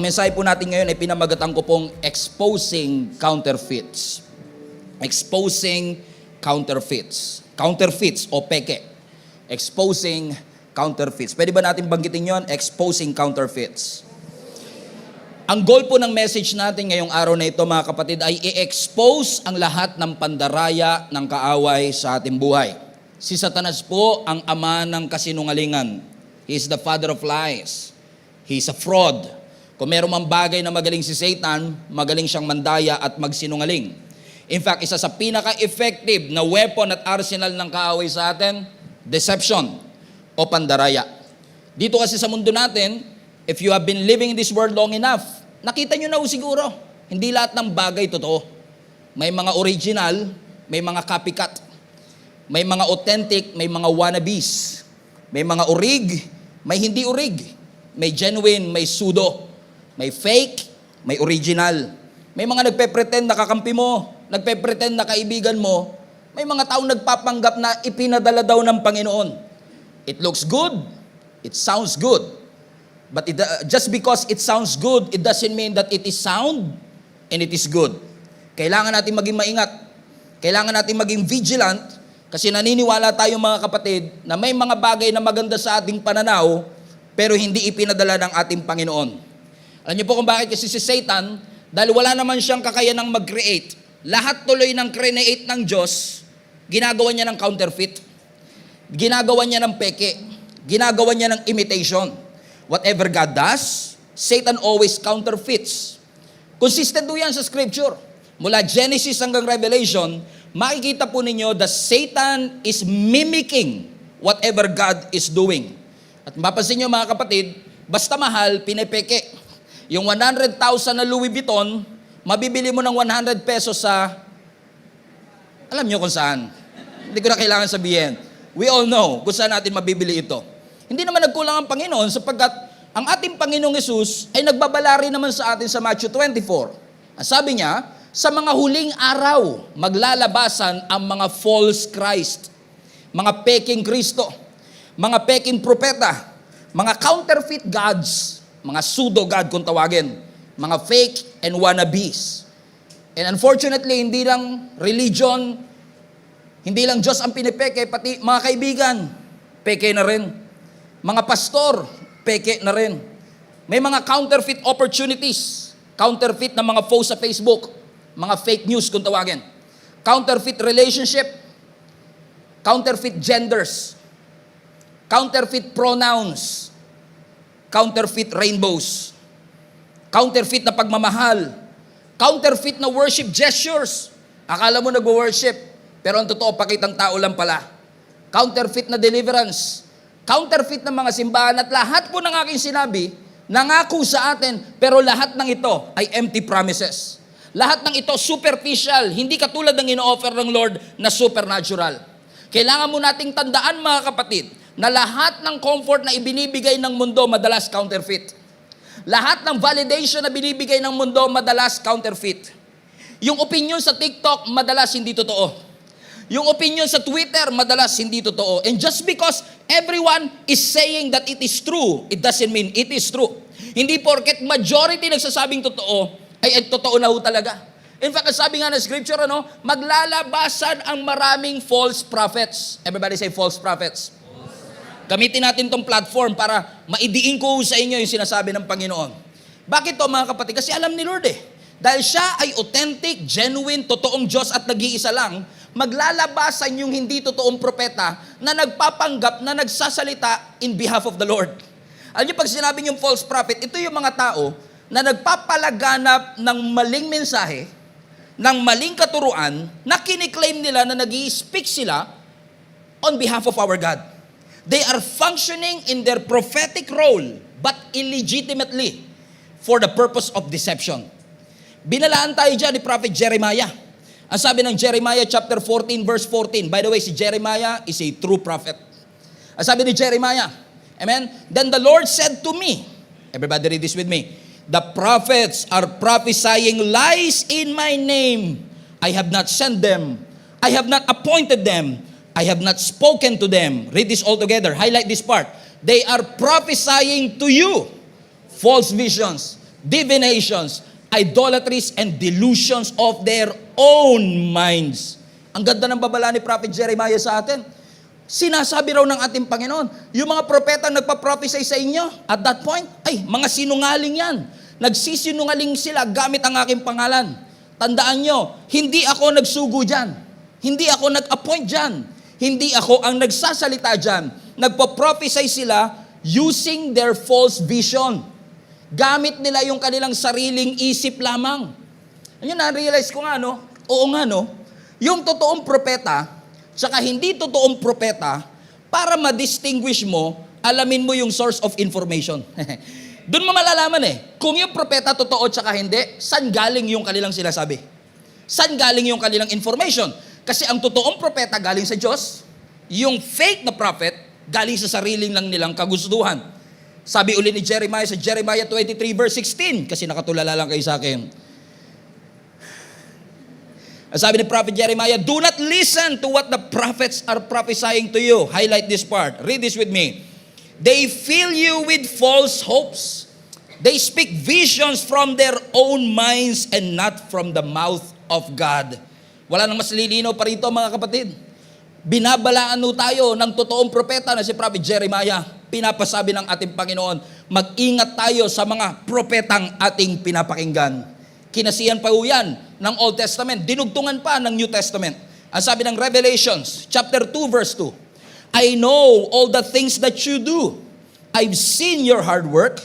Mensahe po natin ngayon ay pinamagatan ko pong exposing counterfeits. Exposing counterfeits. Counterfeits o peke. Exposing counterfeits. Pwede ba natin banggitin yon? Exposing counterfeits. Ang goal po ng message natin ngayong araw na ito, mga kapatid, ay i-expose ang lahat ng pandaraya ng kaaway sa ating buhay. Si Satanas po ang ama ng kasinungalingan. He is the father of lies. He is a fraud. Kung meron mang bagay na magaling si Satan, magaling siyang mandaya at magsinungaling. In fact, isa sa pinaka-effective na weapon at arsenal ng kaaway sa atin, deception o pandaraya. Dito kasi sa mundo natin, if you have been living in this world long enough, nakita nyo na siguro, hindi lahat ng bagay totoo. May mga original, may mga copycat, may mga authentic, may mga wannabes, may mga orig, may hindi orig, may genuine, may pseudo. May fake, may original. May mga nagpe-pretend na kakampi mo, nagpe-pretend na kaibigan mo. May mga taong nagpapanggap na ipinadala daw ng Panginoon. It looks good, it sounds good. But just because it sounds good, it doesn't mean that it is sound and it is good. Kailangan natin maging maingat. Kailangan natin maging vigilant kasi naniniwala tayo mga kapatid na may mga bagay na maganda sa ating pananaw pero hindi ipinadala ng ating Panginoon. Alam niyo po kung bakit kasi si Satan, dahil wala naman siyang kakayanang mag-create. Lahat tuloy ng create ng Diyos, ginagawa niya ng counterfeit. Ginagawa niya ng peke. Ginagawa niya ng imitation. Whatever God does, Satan always counterfeits. Consistent po yan sa Scripture. Mula Genesis hanggang Revelation, makikita po ninyo that Satan is mimicking whatever God is doing. At mapapansin niyo mga kapatid, basta mahal, pinepeke. Yung 100,000 na Louis Vuitton, mabibili mo ng 100 pesos sa, alam nyo kung saan. Hindi ko na kailangan sabihin. We all know kung saan natin mabibili ito. Hindi naman nagkulang ang Panginoon sapagkat ang ating Panginoong Hesus ay nagbabalari naman sa atin sa Matthew 24. Ang sabi niya, sa mga huling araw, maglalabasan ang mga false Christ, mga peking Kristo, mga peking propeta, mga counterfeit gods, mga pseudo-God kung tawagin, mga fake and wannabes. And unfortunately, hindi lang religion, hindi lang Diyos ang pinipeke, pati mga kaibigan, peke na rin. Mga pastor, peke na rin. May mga counterfeit opportunities, counterfeit na mga posts sa Facebook, mga fake news kung tawagin. Counterfeit relationship, counterfeit genders, counterfeit pronouns, counterfeit rainbows, counterfeit na pagmamahal, counterfeit na worship gestures. Akala mo nag-worship, pero ang totoo, pakitang tao lang pala. Counterfeit na deliverance, counterfeit na mga simbahan, at lahat po ng aking sinabi, nangako sa atin, pero lahat ng ito ay empty promises. Lahat ng ito superficial, hindi katulad ng ino-offer ng Lord na supernatural. Kailangan mo nating tandaan mga kapatid, na lahat ng comfort na ibinibigay ng mundo madalas counterfeit. Lahat ng validation na binibigay ng mundo madalas counterfeit. Yung opinion sa TikTok madalas hindi totoo. Yung opinion sa Twitter madalas hindi totoo. And just because everyone is saying that it is true, it doesn't mean it is true. Hindi porket majority nagsasabing totoo, ay totoo na ho talaga. In fact, sabi nga ng scripture, maglalabasan ang maraming false prophets. Everybody say false prophets. Gamitin natin tong platform para maidiin ko sa inyo yung sinasabi ng Panginoon. Bakit to mga kapatid? Kasi alam ni Lord Dahil siya ay authentic, genuine, totoong Diyos at nag-iisa lang, maglalabasan yung hindi totoong propeta na nagpapanggap na nagsasalita in behalf of the Lord. Alam niyo, pag sinabi yung false prophet, ito yung mga tao na nagpapalaganap ng maling mensahe, ng maling katuruan, na kiniklaim nila na nag-i-speak sila on behalf of our God. They are functioning in their prophetic role, but illegitimately for the purpose of deception. Binalaan tayo dyan ni Prophet Jeremiah. Ang sabi ng Jeremiah chapter 14 verse 14. By the way, si Jeremiah is a true prophet. Ang sabi ni Jeremiah, amen? Then the Lord said to me, everybody read this with me, the prophets are prophesying lies in my name. I have not sent them. I have not appointed them. I have not spoken to them. Read this all together. Highlight this part. They are prophesying to you false visions. divinations, idolatries, and delusions of their own minds. Ang ganda ng babala ni Prophet Jeremiah sa atin. Sinasabi raw ng ating Panginoon, yung mga propeta nagpa-prophesy sa inyo, at that point, ay, mga sinungaling yan. Nagsisinungaling sila gamit ang aking pangalan. Tandaan nyo, hindi ako nagsugo dyan. Hindi ako nag-appoint dyan. Hindi ako ang nagsasalita dyan. Nagpa-prophesy sila using their false vision. Gamit nila yung kanilang sariling isip lamang. Ano na-realize ko nga, no? Oo nga, no? Yung totoong propeta, tsaka hindi totoong propeta, para ma-distinguish mo, alamin mo yung source of information. Doon mo malalaman kung yung propeta totoo tsaka hindi, saan galing yung kanilang sinasabi? Saan galing yung kanilang information? Kasi ang totoong propeta galing sa Diyos, yung fake na prophet galing sa sariling lang nilang kagustuhan. Sabi ulit ni Jeremiah sa Jeremiah 23 verse 16, kasi nakatulala lang kayo sa akin. Sabi ni Prophet Jeremiah, do not listen to what the prophets are prophesying to you. Highlight this part. Read this with me. They fill you with false hopes. They speak visions from their own minds and not from the mouth of God. Wala nang mas lilinaw pa rito, mga kapatid. Binabalaan tayo ng totoong propeta na si Prophet Jeremiah. Pinapasabi ng ating Panginoon, mag-ingat tayo sa mga propetang ating pinapakinggan. Kinasihan pa yan ng Old Testament. Dinugtungan pa ng New Testament. Ang sabi ng Revelations, chapter 2, verse 2, I know all the things that you do. I've seen your hard work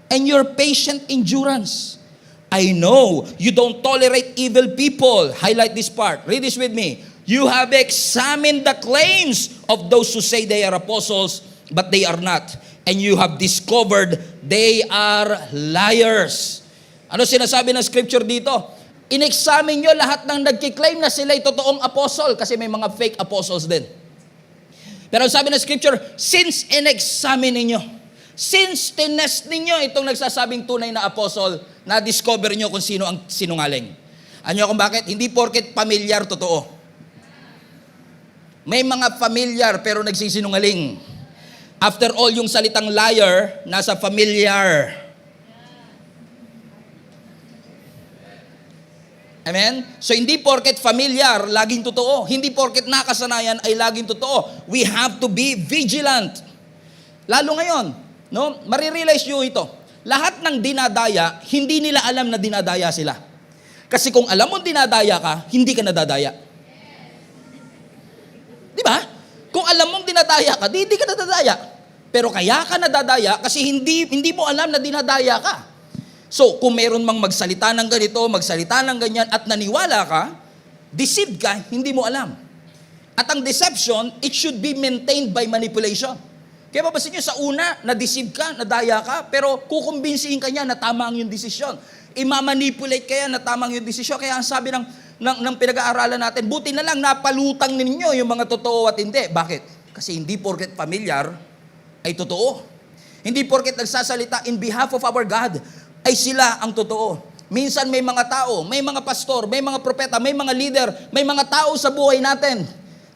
and your patient endurance. I know you don't tolerate evil people. Highlight this part. Read this with me. You have examined the claims of those who say they are apostles, but they are not. And you have discovered they are liars. Ano sinasabi ng scripture dito? In-examine nyo lahat ng nagkiklaim na sila'y totoong apostle, kasi may mga fake apostles din. Pero sabi ng scripture, since in-examine ninyo, since tinest ninyo itong nagsasabing tunay na apostle, na-discover nyo kung sino ang sinungaling. Ano kung bakit? Hindi porket pamilyar totoo. May mga familiar pero nagsisinungaling. After all, yung salitang liar, nasa familiar. Amen? So hindi porket familiar, laging totoo. Hindi porket nakasanayan ay laging totoo. We have to be vigilant. Lalo ngayon, no? Marirealize nyo ito. Lahat ng dinadaya, hindi nila alam na dinadaya sila. Kasi kung alam mo dinadaya ka, hindi ka nadadaya. Di ba? Kung alam mong dinadaya ka, hindi ka nadadaya. Pero kaya ka nadadaya kasi hindi mo alam na dinadaya ka. So, kung meron mang magsalita ng ganito, magsalita ng ganyan, at naniwala ka, deceived ka, hindi mo alam. At ang deception, it should be maintained by manipulation. Kaya papasin nyo, sa una, na-deceive ka, nadaya ka, pero kukumbinsihin ka niya na tama ang yung desisyon. Imamanipulate kaya na tama ang yung desisyon. Kaya ang sabi ng pinag-aaralan natin, buti na lang napalutang ninyo yung mga totoo at hindi. Bakit? Kasi hindi porket familiar ay totoo. Hindi porket nagsasalita in behalf of our God, ay sila ang totoo. Minsan may mga tao, may mga pastor, may mga propeta, may mga leader, may mga tao sa buhay natin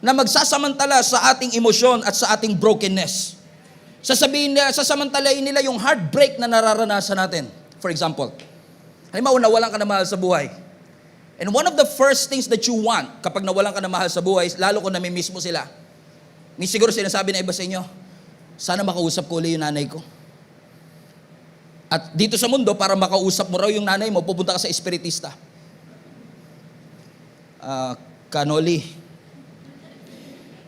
na magsasamantala sa ating emosyon at sa ating brokenness. Sasamantalain nila yung heartbreak na nararanasan natin. For example, halimbawa nawalan ka na mahal sa buhay. And one of the first things that you want kapag nawalan ka na mahal sa buhay, lalo kung namimiss mo sila, ni siguro sinasabi na iba sa inyo, sana makausap ko ulit yung nanay ko. At dito sa mundo, para makausap mo raw yung nanay mo, pupunta ka sa espiritista. Kanoli,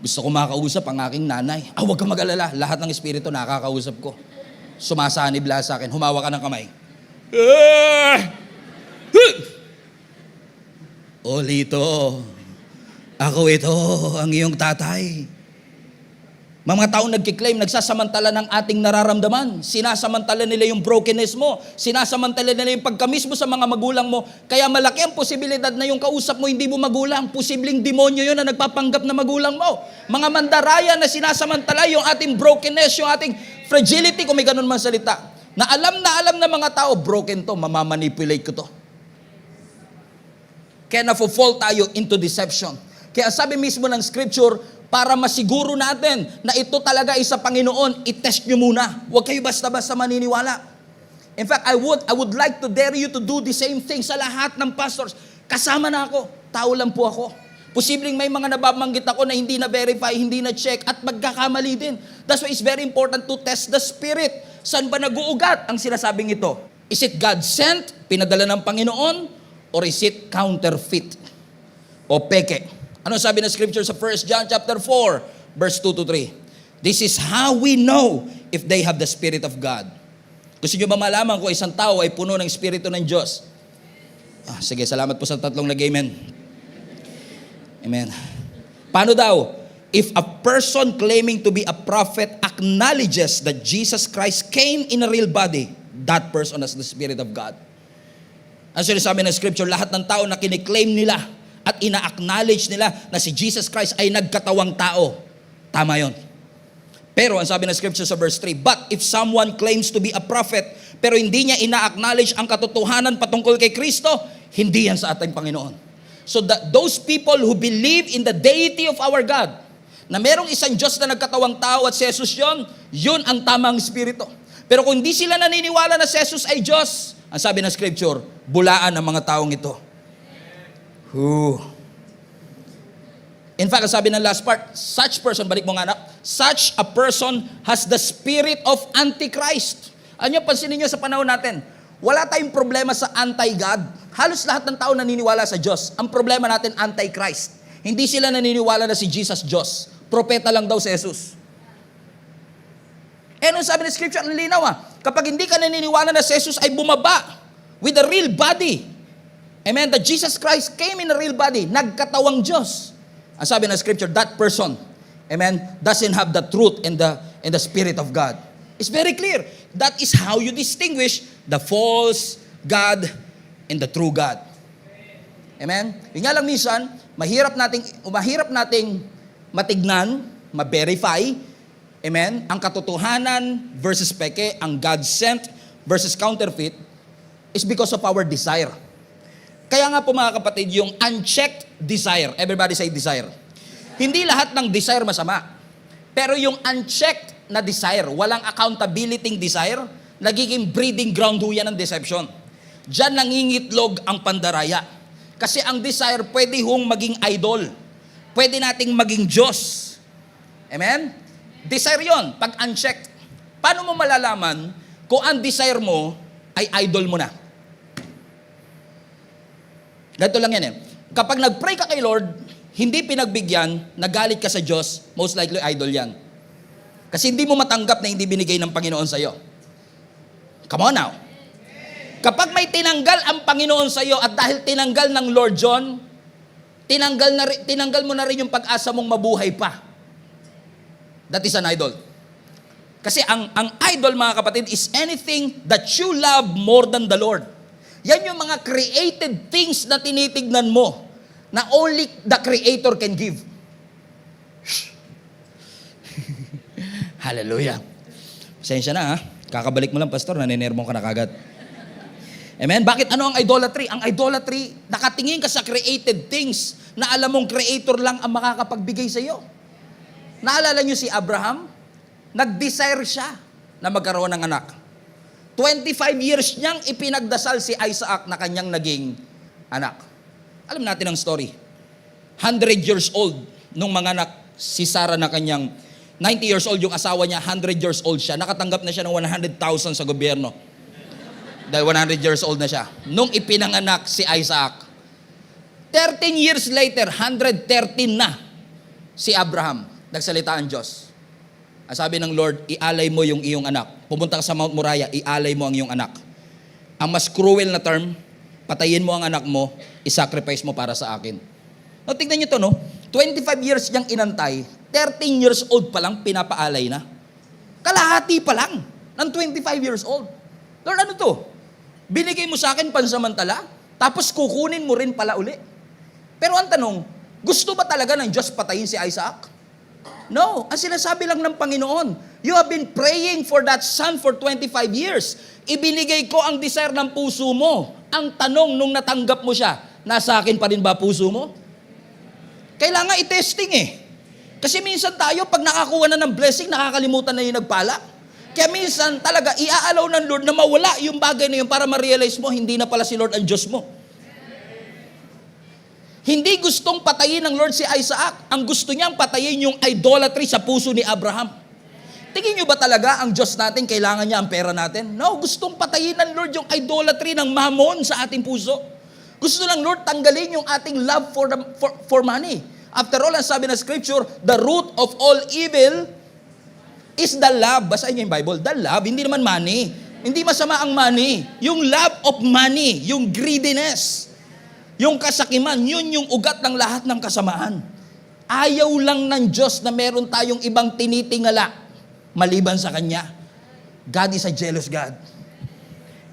gusto ko makausap ang aking nanay. Huwag kang mag-alala, lahat ng espiritu nakakausap ko. Sumasanib lahat sa akin, humawa ka ng kamay. O Lito, ako ito, ang iyong tatay. Mga taong nagkiklaim, nagsasamantala ng ating nararamdaman. Sinasamantala nila yung brokenness mo. Sinasamantala nila yung pagkamis mo sa mga magulang mo. Kaya malaki ang posibilidad na yung kausap mo hindi mo magulang. Posibleng demonyo yun na nagpapanggap na magulang mo. Mga mandaraya na sinasamantala yung ating brokenness, yung ating fragility, kung may ganun man salita. Na alam na mga tao, broken to, mamamanipulate ko to. Kaya nafo-fall tayo into deception. Kaya sabi mismo ng scripture, para masiguro natin na ito talaga ay sa Panginoon, i-test nyo muna. Huwag kayo basta-basta maniniwala. In fact, I would like to dare you to do the same thing sa lahat ng pastors. Kasama na ako. Tao lang po ako. Posibleng may mga nababanggit ako na hindi na-verify, hindi na-check, at magkakamali din. That's why it's very important to test the Spirit. Saan ba nag-uugat ang sinasabing ito? Is it God-sent, pinadala ng Panginoon, or is it counterfeit o peke? Ano sabi ng Scripture sa 1 John chapter 4, verse 2 to 3? This is how we know if they have the Spirit of God. Gusto nyo ba malaman kung isang tao ay puno ng Espiritu ng Diyos? Sige, salamat po sa tatlong nag-amen. Amen. Paano daw? If a person claiming to be a prophet acknowledges that Jesus Christ came in a real body, that person has the Spirit of God. Ang sinasabi ng Scripture, lahat ng tao na kiniklaim nila at ina-acknowledge nila na si Jesus Christ ay nagkatawang tao, tama yon. Pero ang sabi ng Scripture sa verse 3, but if someone claims to be a prophet, pero hindi niya ina-acknowledge ang katotohanan patungkol kay Kristo, hindi yan sa ating Panginoon. So those people who believe in the deity of our God, na merong isang Diyos na nagkatawang tao at si Jesus yun ang tamang Espiritu. Pero kung hindi sila naniniwala na si Jesus ay Diyos, ang sabi ng Scripture, bulaan ang mga taong ito. In fact, ang sabi ng last part, such person, balik mo nga anak, such a person has the spirit of Antichrist. Ano yung pansinin nyo sa panahon natin? Wala tayong problema sa anti-God. Halos lahat ng tao naniniwala sa Diyos. Ang problema natin, anti-Christ. Hindi sila naniniwala na si Jesus Diyos. Propeta lang daw si Jesus. Ano sabi ng Scripture? Ang linaw kapag hindi ka naniniwala na si Jesus ay bumaba with a real body. Amen? That Jesus Christ came in a real body. Nagkatawang Diyos. Ang sabi ng Scripture, that person, amen, doesn't have the truth and the Spirit of God. It's very clear. That is how you distinguish the false God and the true God. Amen? Yung nga lang minsan, mahirap nating matignan, ma-verify, amen, ang katotohanan versus peke, ang God-sent versus counterfeit, is because of our desire. Kaya nga po mga kapatid, yung unchecked desire, everybody say desire. Hindi lahat ng desire masama. Pero yung unchecked na desire, walang accountability desire, nagiging breeding ground ho yan ng deception. Diyan nangingitlog ang pandaraya. Kasi ang desire pwede hong maging idol. Pwede nating maging Diyos. Amen? Desire yon pag unchecked. Paano mo malalaman kung ang desire mo ay idol mo na? Ganito lang yan Kapag nag-pray ka kay Lord, hindi pinagbigyan, nagalit ka sa Diyos, most likely idol yan. Kasi hindi mo matanggap na hindi binigay ng Panginoon sa'yo. Come on now. Kapag may tinanggal ang Panginoon sa'yo at dahil tinanggal ng Lord John, tinanggal mo na rin yung pag-asa mong mabuhay pa. That is an idol. Kasi ang idol, mga kapatid, is anything that you love more than the Lord. Yan yung mga created things na tinitignan mo na only the Creator can give. Hallelujah. Pasensya na Kakabalik mo lang, pastor, naninermong ka na kagad. Amen? Bakit ano ang idolatry? Ang idolatry, nakatingin ka sa created things na alam mong Creator lang ang makakapagbigay sa iyo. Naalala niyo si Abraham? Nag-desire siya na magkaroon ng anak. 25 years niyang ipinagdasal si Isaac na kanyang naging anak. Alam natin ang story. 100 years old nung manganak si Sarah na kanyang 90 years old yung asawa niya, 100 years old siya. Nakatanggap na siya ng 100,000 sa gobyerno. Dahil 100 years old na siya. Nung ipinanganak si Isaac, 13 years later, 113 na si Abraham. Nagsalita ang Diyos. Ang sabi ng Lord, ialay mo yung iyong anak. Pumunta ka sa Mount Moriah, ialay mo ang iyong anak. Ang mas cruel na term, patayin mo ang anak mo, isacrifice mo para sa akin. No, tignan niyo to, no? 25 years niyang inantay, 13 years old pa lang, pinapaalay na. Kalahati pa lang, ng 25 years old. Lord, ano to? Binigay mo sa akin pansamantala, tapos kukunin mo rin pala uli. Pero ang tanong, gusto ba talaga ng Diyos patayin si Isaac? No, ang sinasabi lang ng Panginoon, you have been praying for that son for 25 years. Ibinigay ko ang desire ng puso mo. Ang tanong nung natanggap mo siya, nasa akin pa rin ba puso mo? Kailangan i-testing Kasi minsan tayo, pag nakakuha na ng blessing, nakakalimutan na yung nagpala. Kaya minsan talaga iaalaw ng Lord na mawala yung bagay na yun para ma-realize mo, hindi na pala si Lord ang Diyos mo. Hindi gustong patayin ng Lord si Isaac. Ang gusto niyang patayin yung idolatry sa puso ni Abraham. Tingin niyo ba talaga ang Diyos natin, kailangan niya ang pera natin? No, gustong patayin ng Lord yung idolatry ng mammon sa ating puso. Gusto ng Lord tanggalin yung ating love for money. After all, ang sabi ng Scripture, the root of all evil is the love. Basahin niyo yung Bible. The love, hindi naman money. Hindi masama ang money. Yung love of money, yung greediness, yung kasakiman, yun yung ugat ng lahat ng kasamaan. Ayaw lang ng Diyos na meron tayong ibang tinitingala maliban sa Kanya. God is a jealous God.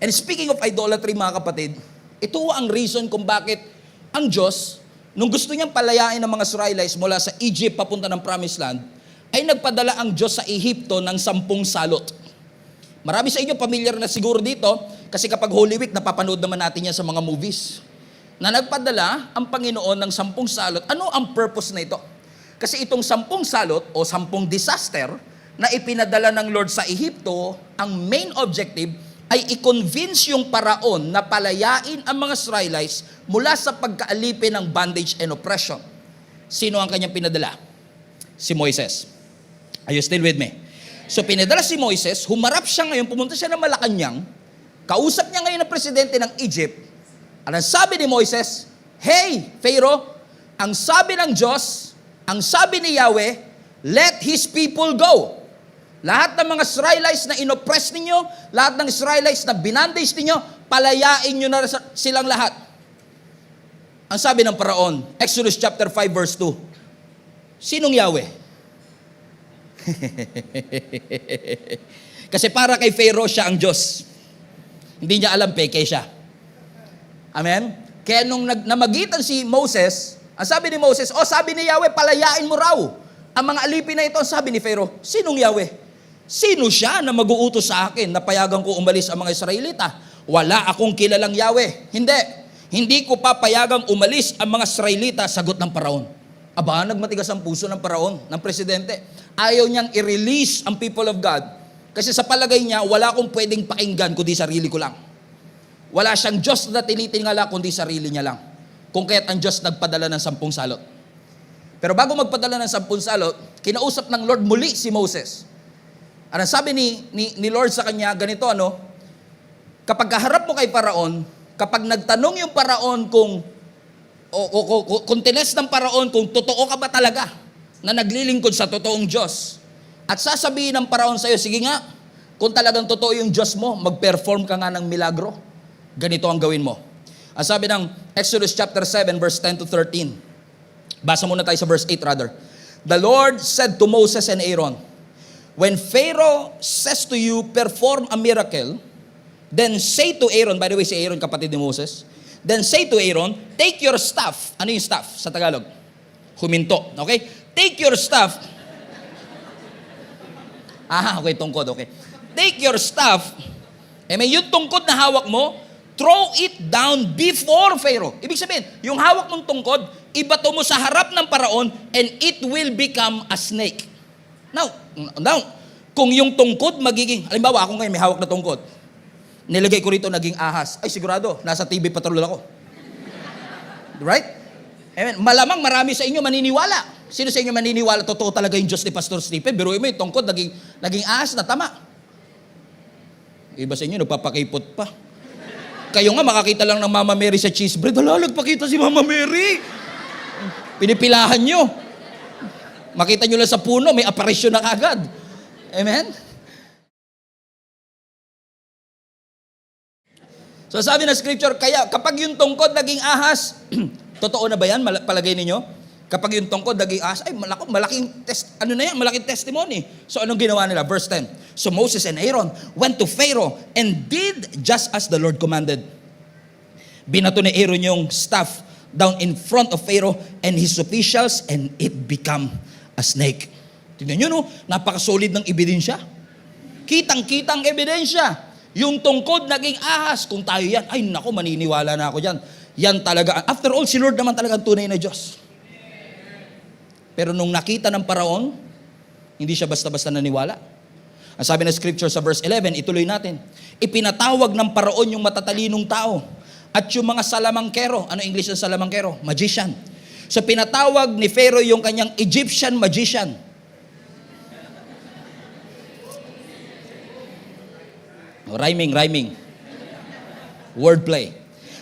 And speaking of idolatry, mga kapatid, ito ang reason kung bakit ang Diyos, nung gusto niyang palayain ng mga Israelites mula sa Egypt papunta ng Promised Land, ay nagpadala ang Diyos sa Ehipto ng 10 salot. Marami sa inyo familiar na siguro dito, kasi kapag Holy Week, napapanood naman natin yan sa mga movies. Na nagpadala ang Panginoon ng 10 salot. Ano ang purpose na ito? Kasi itong 10 salot o 10 disaster na ipinadala ng Lord sa Ehipto, ang main objective ay i-convince yung paraon na palayain ang mga Israelites mula sa pagkaalipin ng bondage and oppression. Sino ang kanyang pinadala? Si Moises. Are you still with me? So pinadala si Moises, humarap siya ngayon, pumunta siya ng Malacanang, kausap niya ngayon ang presidente ng Egypt. Ang sabi ni Moises, "Hey, Pharaoh, ang sabi ng Diyos, ang sabi ni Yahweh, let His people go." Lahat ng mga Israelites na inoppress ninyo, lahat ng Israelites na binandage ninyo, palayain nyo na silang lahat. Ang sabi ng paraon, Exodus chapter 5 verse 2, sinong Yahweh? Kasi para kay Pharaoh, siya ang Diyos. Hindi niya alam, peke siya. Amen? Kaya nung namagitan si Moses, ang sabi ni Moses, sabi ni Yahweh, palayain mo raw ang mga alipin na ito. Ang sabi ni Pharaoh, sinong Yahweh? Sino siya na mag-uutos sa akin na payagan ko umalis ang mga Israelita? Wala akong kilalang Yahweh. Hindi ko papayagang umalis ang mga Israelita, sagot ng paraon. Aba, nagmatigas ang puso ng paraon, ng presidente. Ayaw niyang i-release ang people of God. Kasi sa palagay niya, wala akong pwedeng pakinggan kundi sarili ko lang. Wala siyang Diyos na tinitingala kundi sarili niya lang. Kung kaya't ang Diyos nagpadala ng 10 salot. Pero bago magpadala ng 10 salot, kinausap ng Lord muli si Moses. Ano sabi ni Lord sa kanya, ganito kapag kaharap mo kay Paraon, kapag nagtanong yung Paraon kung tines ng Paraon kung totoo ka ba talaga na naglilingkod sa totoong Diyos, at sasabihin ng Paraon sa'yo, sige nga, kung talagang totoo yung Diyos mo, mag-perform ka nga ng milagro. Ganito ang gawin mo. Ang sabi ng Exodus chapter 7 verse 10 to 13. Basa muna tayo sa verse 8 rather. The Lord said to Moses and Aaron, when Pharaoh says to you, perform a miracle, then say to Aaron, by the way, si Aaron kapatid ni Moses, then say to Aaron, take your staff. Ano yung staff sa Tagalog? Huminto. Okay? Take your staff. Okay, tungkod. Okay. Take your staff. Yung tungkod na hawak mo, throw it down before Pharaoh. Ibig sabihin, yung hawak mong tungkod, ibato mo sa harap ng paraon and it will become a snake. Now, kung yung tungkod magiging, halimbawa ako ngayon may hawak na tungkod, nilagay ko rito naging ahas, ay sigurado, nasa TV patrol ako. Right? Amen. Malamang marami sa inyo maniniwala. Sino sa inyo maniniwala, totoo talaga yung Diyos ni Pastor Stephen? Biruin mo yung tungkod, naging ahas na tama. Iba sa inyo, nagpapakipot pa. Kayo nga, makakita lang ng Mama Mary sa cheese bread. Hala, nagpakita si Mama Mary. Pinipilahan nyo. Makita nyo lang sa puno, may aparisyon na kagad. Amen? So sabi ng scripture, kaya kapag yung tungkod naging ahas, totoo na ba yan? Palagay ninyo? Kapag yung tungkod naging ahas, ay malaking malaking testimony. So anong ginawa nila? Verse 10. So Moses and Aaron went to Pharaoh and did just as the Lord commanded. Binato ni Aaron yung staff down in front of Pharaoh and his officials and it became a snake. Tingnan nyo, no? Napaka-solid ng ebidensya. Kitang-kitang ebidensya. Yung tungkod naging ahas. Kung tayo yan, ay nako, maniniwala na ako dyan. Yan talaga. After all, si Lord naman talaga ang tunay na Diyos. Pero nung nakita ng paraon, hindi siya basta-basta naniwala. Ang sabi ng scripture sa verse 11, ituloy natin. Ipinatawag ng paraon yung matatalinong tao at yung mga salamangkero. Ano English ng salamangkero? Magician. So pinatawag ni Pharaoh yung kanyang Egyptian magician. Rhyming. Wordplay.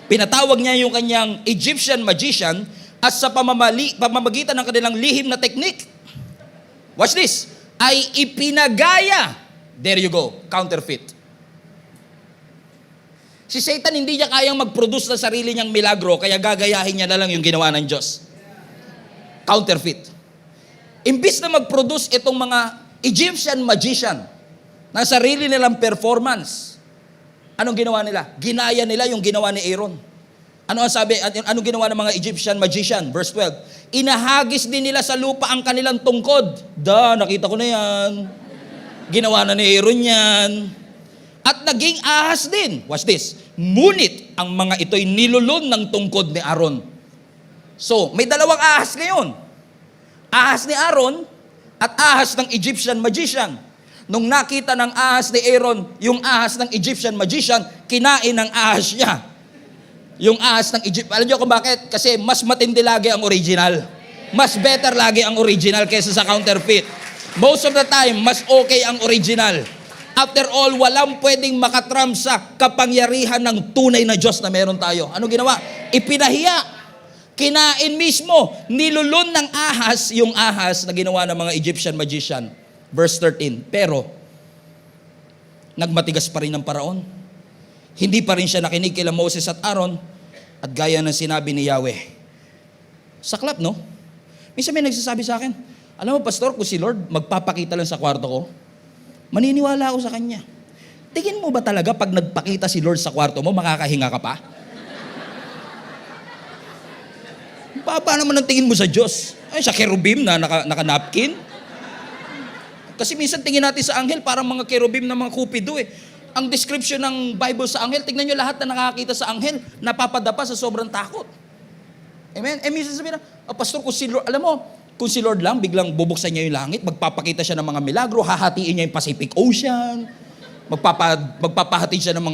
Pinatawag niya yung kanyang Egyptian magician at sa pamamagitan ng kanilang lihim na teknik. Watch this. Ay ipinagaya. There you go. Counterfeit. Si Satan hindi niya kayang mag-produce ng sarili niyang milagro, kaya gagayahin niya na lang yung ginawa ng Diyos. Counterfeit. Imbis na mag-produce itong mga Egyptian magician ng sarili nilang performance, anong ginawa nila? Ginaya nila yung ginawa ni Aaron. Ano ang sabi? Anong ginawa ng mga Egyptian magician? Verse 12. Inahagis din nila sa lupa ang kanilang tungkod. Nakita ko na yan. Ginawa na ni Aaron yan. At naging ahas din. Watch this. Ngunit ang mga ito'y nilulun ng tungkod ni Aaron. So, may dalawang ahas ngayon. Ahas ni Aaron at ahas ng Egyptian magician. Nung nakita ng ahas ni Aaron, yung ahas ng Egyptian magician, kinain ng ahas niya. Yung ahas ng Egypt. Alam niyo kung bakit? Kasi mas matindi lagi ang original. Mas better lagi ang original kaysa sa counterfeit. Most of the time, mas okay ang original. After all, walang pwedeng makatram sa kapangyarihan ng tunay na Diyos na meron tayo. Ano ginawa? Ipinahiya. Kinain mismo. Nilulun ng ahas yung ahas na ginawa ng mga Egyptian magician. Verse 13. Pero, nagmatigas pa rin ang paraon. Hindi pa rin siya nakinig kila Moses at Aaron at gaya ng sinabi ni Yahweh. Saklap, no? Minsan may nagsasabi sa akin, alam mo, Pastor, kung si Lord magpapakita lang sa kwarto ko, maniniwala ako sa Kanya. Tingin mo ba talaga pag nagpakita si Lord sa kwarto mo, makakahinga ka pa? Baba naman ang tingin mo sa Diyos. Ay, sa kerubim na naka-napkin. Kasi minsan tingin natin sa anghel, parang mga kerubim na mga kupido eh. Ang description ng Bible sa anghel, tignan nyo lahat na nakakita sa anghel, napapadapa sa sobrang takot. Amen? Minsan sabihin na, Pastor, kung si Lord, alam mo, kung si Lord lang, biglang bubuksan niya yung langit, magpapakita siya ng mga milagro, hahatiin niya yung Pacific Ocean, magpapahati siya ng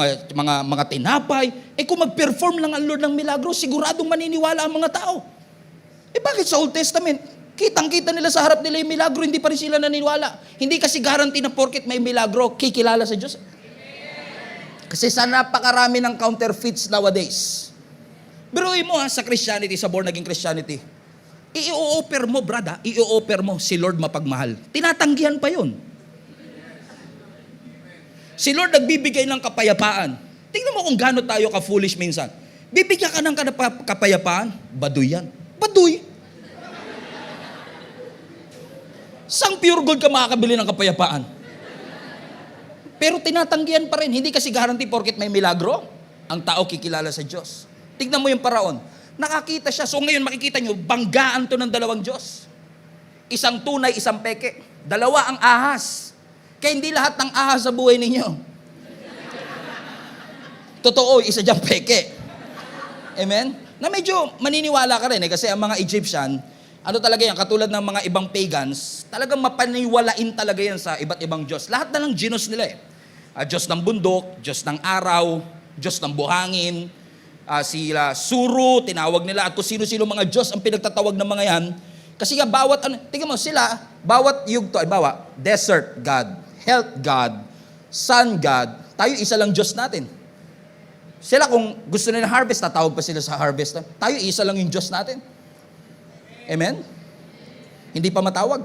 mga tinapay. Kung mag-perform lang ang Lord ng milagro, siguradong maniniwala ang mga tao. Bakit sa Old Testament, kitang-kita nila sa harap nila yung milagro, hindi pa rin sila naniniwala. Hindi kasi guarantee na porket may milagro, kikilala sa Diyos. Kasi sa napakarami ng counterfeits nowadays. Biruin mo sa Christianity, sa born again Christianity, i-o-offer mo, brada, i-o-offer mo si Lord mapagmahal. Tinatanggihan pa yun. Si Lord nagbibigay ng kapayapaan. Tingnan mo kung gaano tayo ka-foolish minsan. Bibigyan ka ng kapayapaan, baduy yan. Baduy. Sang pure gold ka makakabili ng kapayapaan? Pero tinatanggihan pa rin. Hindi kasi guarantee porket may milagro, ang tao kikilala sa Diyos. Tignan mo yung paraon. Nakakita siya. So ngayon makikita nyo, banggaan to ng dalawang Diyos. Isang tunay, isang peke. Dalawa ang ahas. Kaya hindi lahat ng ahas sa buhay ninyo. Totoo, isa diyang peke. Amen? Na medyo maniniwala ka rin kasi ang mga Egyptian, ano talaga yan, katulad ng mga ibang pagans, talagang mapaniwalain talaga yan sa iba't ibang Diyos. Lahat na lang ginos nila eh. Diyos ng bundok, Diyos ng araw, Diyos ng buhangin, sila Suru, tinawag nila, at kung sino-sino mga Diyos ang pinagtatawag ng mga yan. Kasi nga bawat, tingnan mo sila, bawat yugto, desert God, health God, sun God, tayo isa lang Diyos natin. Sila kung gusto nila harvest, tatawag pa sila sa harvest. Tayo isa lang yung Diyos natin. Amen? Hindi pa matawag.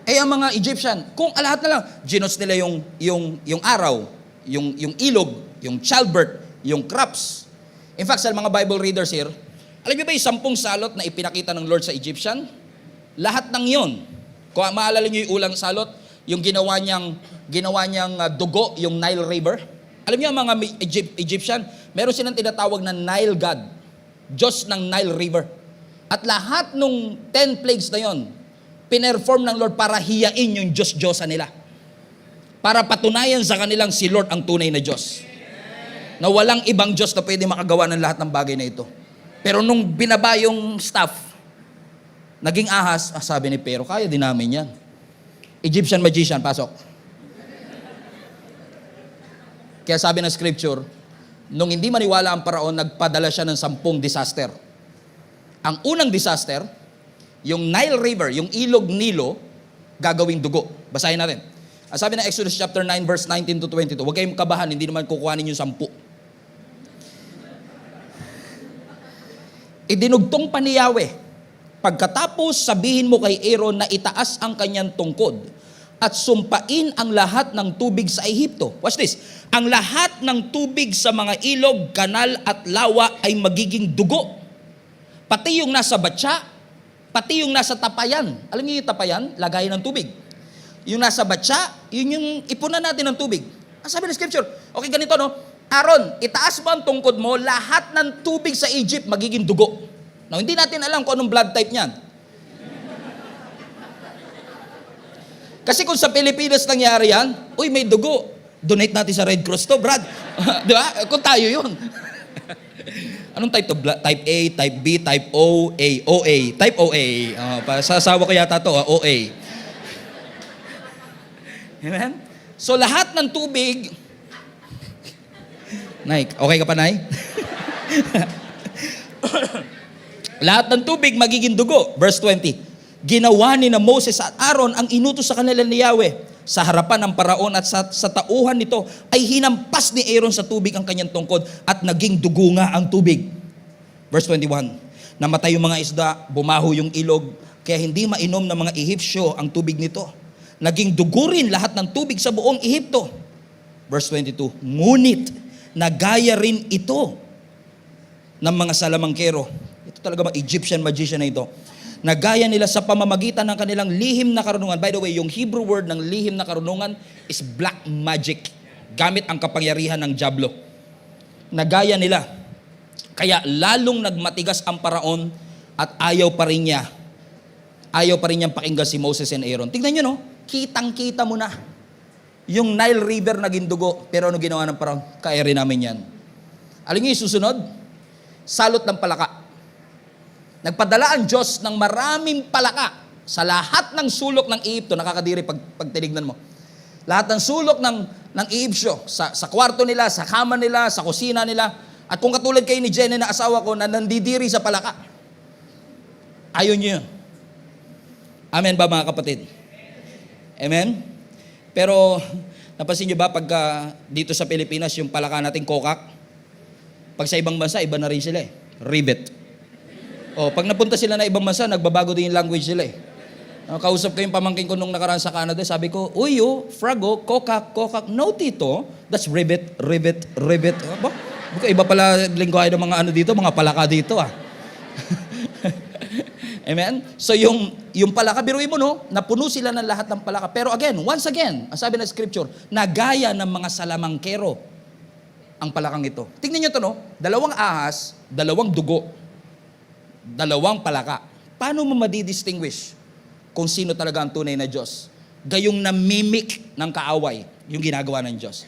Ang mga Egyptian, kung lahat na lang, ginos nila yung araw, yung ilog, yung childbirth, yung crops. In fact, sa mga Bible readers here, alam niyo ba yung 10 salot na ipinakita ng Lord sa Egyptian? Lahat ng yon. Kung maalala niyo yung ulang salot, yung ginawa niyang dugo, yung Nile River. Alam niyo ang mga Egyptian, meron silang tinatawag na Nile God, Diyos ng Nile River. At lahat nung 10 plagues na yon, pinerform ng Lord para hiyain yung Diyos-Diyosa nila. Para patunayan sa kanilang si Lord ang tunay na Diyos. Na walang ibang Diyos na pwede makagawa ng lahat ng bagay na ito. Pero nung binaba yung staff, Naging ahas, sabi ni Pero, kaya din namin yan. Egyptian magician, pasok. Kaya sabi ng scripture, nung hindi maniwala ang paraon, nagpadala siya ng 10 disaster. Ang unang disaster, yung Nile River, yung ilog Nilo, gagawing dugo. Basahin natin. Ang sabi ng Exodus chapter 9, verse 19 to 22, huwag kayong kabahan, hindi naman kukuhanin yung 10. Idinugtong pa ni Yahweh, pagkatapos sabihin mo kay Aaron na itaas ang kanyang tungkod at sumpain ang lahat ng tubig sa Ehipto. Watch this. Ang lahat ng tubig sa mga ilog, kanal at lawa ay magiging dugo. Pati yung nasa batya, pati yung nasa tapayan. Alam niyo yung tapayan? Lagayan ng tubig. Yung nasa batya, yun yung ipunan natin ng tubig. Ang sabi ng scripture, okay ganito no, Aaron, itaas mo ang tungkod mo, lahat ng tubig sa Egypt magiging dugo. Now, hindi natin alam kung anong blood type niyan. Kasi kung sa Pilipinas nangyari yan, uy, may dugo. Donate natin sa Red Cross to, Brad. Di ba? Kung tayo yun. Anong type to? Type A, type B, type O, A, OA. Type OA. Sa asawa ko yata to, OA. Amen? So, lahat ng tubig... Nay, okay ka pa, Nay? Lahat ng tubig magiging dugo. Verse 20. Ginawa ni na Moses at Aaron ang inutos sa kanila ni Yahweh. Sa harapan ng paraon at sa tauhan nito ay hinampas ni Aaron sa tubig ang kanyang tungkod at naging dugo nga ang tubig. Verse 21. Namatay yung mga isda, bumaho yung ilog, kaya hindi mainom ng mga Ehipsyo ang tubig nito. Naging dugo rin lahat ng tubig sa buong Ehipto. Verse 22. Ngunit nagaya rin ito ng mga salamangkero. Ito talaga mga Egyptian magician na ito. Nagaya nila sa pamamagitan ng kanilang lihim na karunungan. By the way, yung Hebrew word ng lihim na karunungan is black magic. Gamit ang kapangyarihan ng dyablo. Nagaya nila. Kaya lalong nagmatigas ang paraon at ayaw pa rin niya. Ayaw pa rin niyang pakinggan si Moses and Aaron. Tignan nyo no, kitang-kita mo na. Yung Nile River naging dugo, pero ano ginawa ng paraon? Kaya rin namin yan. Alam niyo yung susunod? Salot ng palaka. Nagpadala ang Diyos ng maraming palaka sa lahat ng sulok ng Ehipto. Nakakadiri pag tinignan mo. Lahat ng sulok ng Ehipsyo, sa kwarto nila, sa kama nila, sa kusina nila. At kung katulad kayo ni Jenny na asawa ko na nandidiri sa palaka, ayaw niyo yun. Amen ba mga kapatid? Amen? Pero napansin niyo ba pagka dito sa Pilipinas yung palaka nating kokak? Pag sa ibang bansa, iba na rin sila eh. Rivet. Pag napunta sila na ibang bansa, nagbabago din yung language sila eh. Kausap ko yung pamangkin ko nung nakaraan sa Canada, sabi ko, uyo, frago, kokak. No, tito, that's rivet. Iba pala lingwahe ng mga ano dito, mga palaka dito ah. Amen? So yung palaka, biruin mo no, napuno sila ng lahat ng palaka. Pero again, once again, ang sabi ng scripture, nagaya ng mga salamangkero ang palakang ito. Tingnan nyo ito no, 2 ahas, 2 dugo, 2 palaka. Paano mo madidistinguish kung sino talaga ang tunay na Diyos? Gayong namimik ng kaaway, yung ginagawa ng Diyos.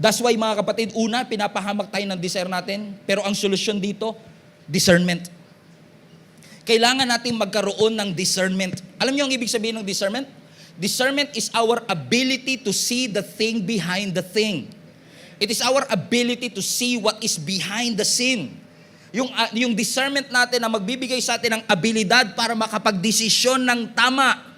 That's why mga kapatid, una, pinapahamak tayo ng desire natin, pero ang solusyon dito, discernment. Kailangan natin magkaroon ng discernment. Alam niyo ang ibig sabihin ng discernment? Discernment is our ability to see the thing behind the thing. It is our ability to see what is behind the scene. Yung discernment natin na magbibigay sa atin ng abilidad para makapagdesisyon ng tama.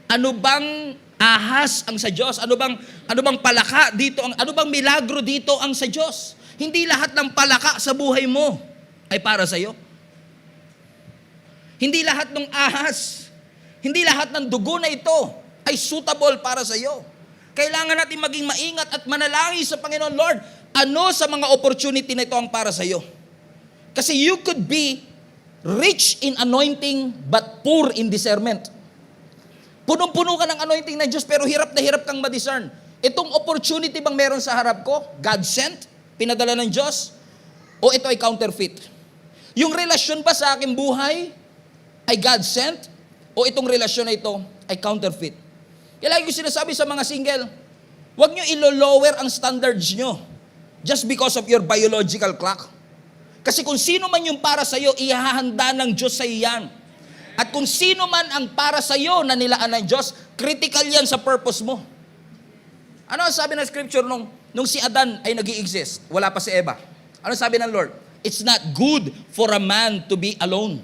Ano bang ahas ang sa Diyos? Ano bang palaka dito? Ano bang milagro dito ang sa Diyos? Hindi lahat ng palaka sa buhay mo ay para sa iyo. Hindi lahat ng ahas, hindi lahat ng dugo na ito ay suitable para sa iyo. Kailangan natin maging maingat at manalangin sa Panginoon, Lord, ano sa mga opportunity na ito ang para sa iyo? Kasi you could be rich in anointing but poor in discernment. Punong-puno ka ng anointing ng Diyos pero hirap na hirap kang ma-discern. Itong opportunity bang meron sa harap ko? God sent? Pinadala ng Diyos? O ito ay counterfeit? Yung relasyon ba sa aking buhay ay God sent? O itong relasyon na ito ay counterfeit? Kaya lagi ko sinasabi sa mga single, huwag nyo ilo-lower ang standards nyo just because of your biological clock. Kasi kung sino man yung para sa'yo, ihahanda ng Diyos sa iyan. At kung sino man ang para sa iyo na nilaan ng Diyos, critical yan sa purpose mo. Ano ang sabi ng scripture nung si Adan ay nag-i-exist? Wala pa si Eva. Ano sabi ng Lord? It's not good for a man to be alone.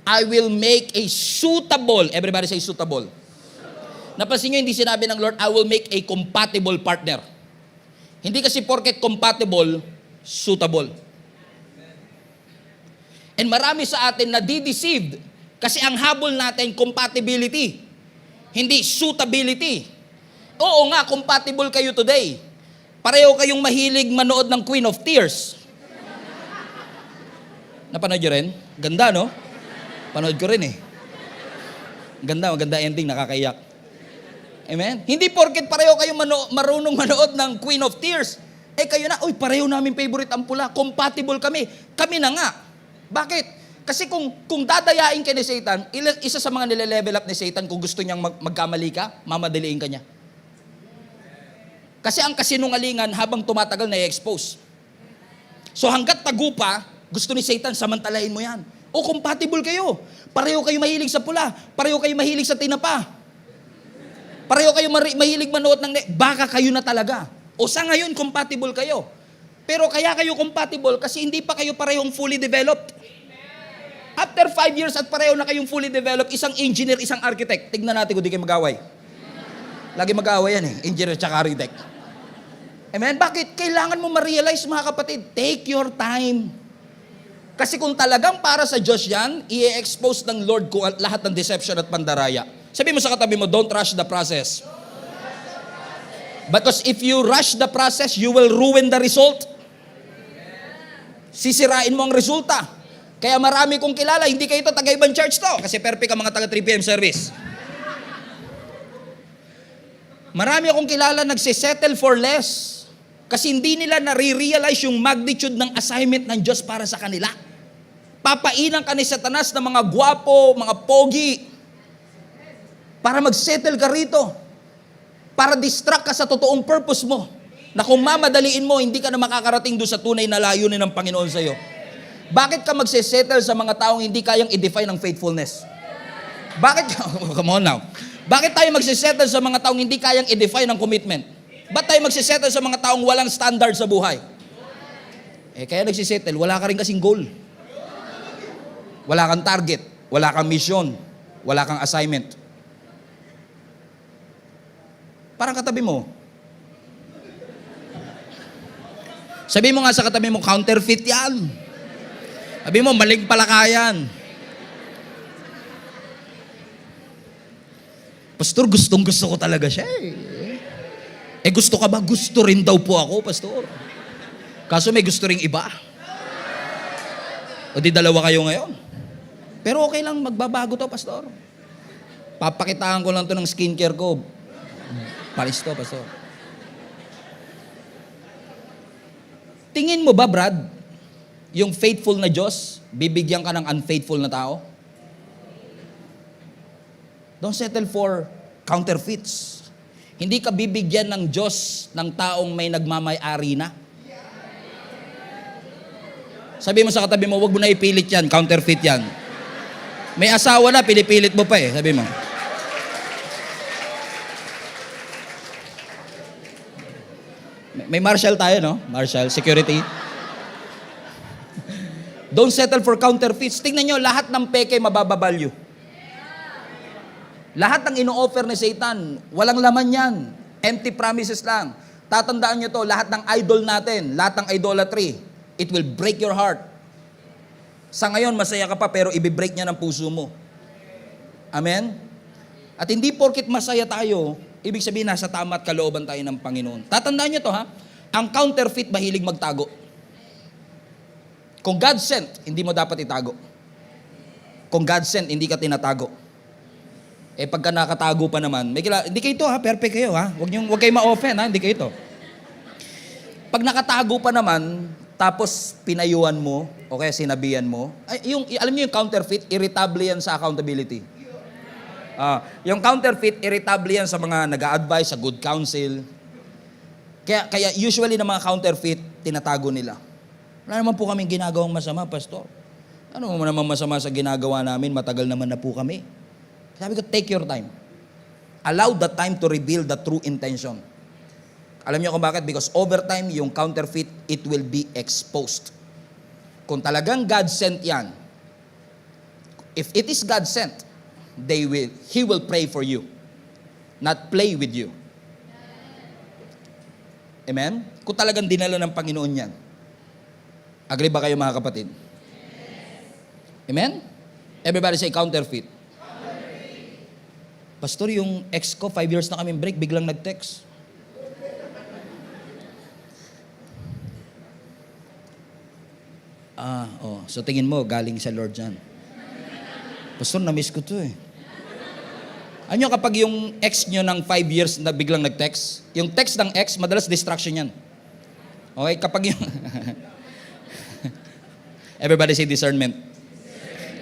I will make a suitable, everybody say suitable. Napansin nyo, hindi sinabi ng Lord, I will make a compatible partner. Hindi kasi porket compatible, suitable. And marami sa atin na di-deceived kasi ang habol natin, compatibility. Hindi suitability. Oo nga, compatible kayo today. Pareho kayong mahilig manood ng Queen of Tears. Napanood nyo rin? Ganda, no? Panood ko rin eh. Maganda ending, nakakaiyak. Amen? Hindi porket pareho kayong marunong manood ng Queen of Tears. Kayo na, pareho namin favorite ang pula. Compatible kami. Kami na nga. Bakit? Kasi kung dadayain ka ni Satan, isa sa mga nile-level up ni Satan, kung gusto niyang magkamali ka, mamadaliin ka niya. Kasi ang kasinungalingan habang tumatagal na i-expose. So hanggat tagupa, gusto ni Satan, samantalahin mo yan. Compatible kayo. Pareho kayo mahilig sa pula. Pareho kayo mahilig sa tinapa. Pareho kayo mahilig manood ng baka kayo na talaga. Sa ngayon, compatible kayo. Pero kaya kayo compatible kasi hindi pa kayo parehong fully developed. After 5 years at pareho na kayong fully developed, isang engineer, isang architect. Tignan natin kung di kayo mag-away. Lagi mag-away yan engineer tsaka architect. Amen? Bakit? Kailangan mo ma-realize, mga kapatid, take your time. Kasi kung talagang para sa Diyos yan, i-expose ng Lord ko lahat ng deception at pandaraya. Sabi mo sa katabi mo, don't rush the process. Because if you rush the process, you will ruin the result. Sisirain mo ang resulta. Kaya marami kong kilala, hindi kayo ito taga-ibang church to, kasi perfect ang mga taga 3 p.m. service. Marami akong kilala nagsisettle for less kasi hindi nila nare-realize yung magnitude ng assignment ng Diyos para sa kanila. Papainan ka ni Satanas ng mga gwapo, mga pogi, para mag-settle ka rito, para distract ka sa totoong purpose mo, na kung mamadaliin mo, hindi ka na makakarating doon sa tunay na layunin ng Panginoon sa iyo. Bakit ka magsisettle sa mga taong hindi kayang i-define ang faithfulness? Come on now. Bakit tayo magsisettle sa mga taong hindi kayang i-define ang commitment? Ba't tayo magsisettle sa mga taong walang standard sa buhay? Kaya nagsisettle, wala ka rin kasing goal. Wala kang target, wala kang mission, wala kang assignment. Parang katabi mo. Sabi mo nga sa katabi mo, counterfeit yan. Sabi mo, maling palakayan. Pastor, gustong-gusto ko talaga siya gusto ka ba? Gusto rin daw po ako, Pastor. Kaso may gusto ring iba. O di dalawa kayo ngayon. Pero okay lang, magbabago to, Pastor. Papakitaan ko lang to ng skincare ko. Palis to, Pastor. Tingin mo ba, Brad, yung faithful na Diyos, bibigyan ka ng unfaithful na tao? Don't settle for counterfeits. Hindi ka bibigyan ng Diyos ng taong may nagmamay-ari na. Sabi mo sa katabi mo, wag mo na ipilit yan, counterfeit yan. May asawa na, pinipilit mo pa sabi mo. May marshal tayo, no? Marshal, security. Don't settle for counterfeits. Tingnan nyo, lahat ng peke mabababalyo. Lahat ng ino-offer ni Satan, walang laman yan. Empty promises lang. Tatandaan nyo to, lahat ng idol natin, lahat ng idolatry, it will break your heart. Sa ngayon, masaya ka pa, pero ibibreak niya ng puso mo. Amen? At hindi porkit masaya tayo, ibig sabihin nasa tama at kalooban tayo ng Panginoon. Tatandaan nyo to, ha? Ang counterfeit, mahilig magtago. Kung God sent, hindi mo dapat itago. Kung God sent, hindi ka tinatago. Pagka nakatago pa naman, hindi kayo to, ha? Perfect kayo, ha? Huwag kayo ma-offend, ha? Hindi kayo to. Pag nakatago pa naman, tapos pinayuhan mo, o kaya sinabihan mo, alam niyo yung counterfeit, irritable yan sa accountability. Yung counterfeit, irritable yan sa mga nag-a-advise, sa good counsel. Kaya usually na mga counterfeit, tinatago nila. Wala naman po kaming ginagawang masama, Pastor. Ano mo naman masama sa ginagawa namin? Matagal naman na po kami. Sabi ko, take your time. Allow the time to reveal the true intention. Alam niyo kung bakit? Because over time, yung counterfeit, it will be exposed. Kung talagang God sent yan, if it is God sent, He will pray for you, not play with you. Amen? Kung talagang dinala ng Panginoon yan. Agree ba kayo mga kapatid? Amen? Everybody say counterfeit. Pastor, yung ex ko, 5 years na kami break, biglang nag-text. So tingin mo, galing sa Lord yan. Pastor, na-miss ko to eh. Ano kapag yung ex nyo ng 5 years na biglang nag-text, yung text ng ex, madalas distraction yan. Okay, kapag yung... Everybody say discernment.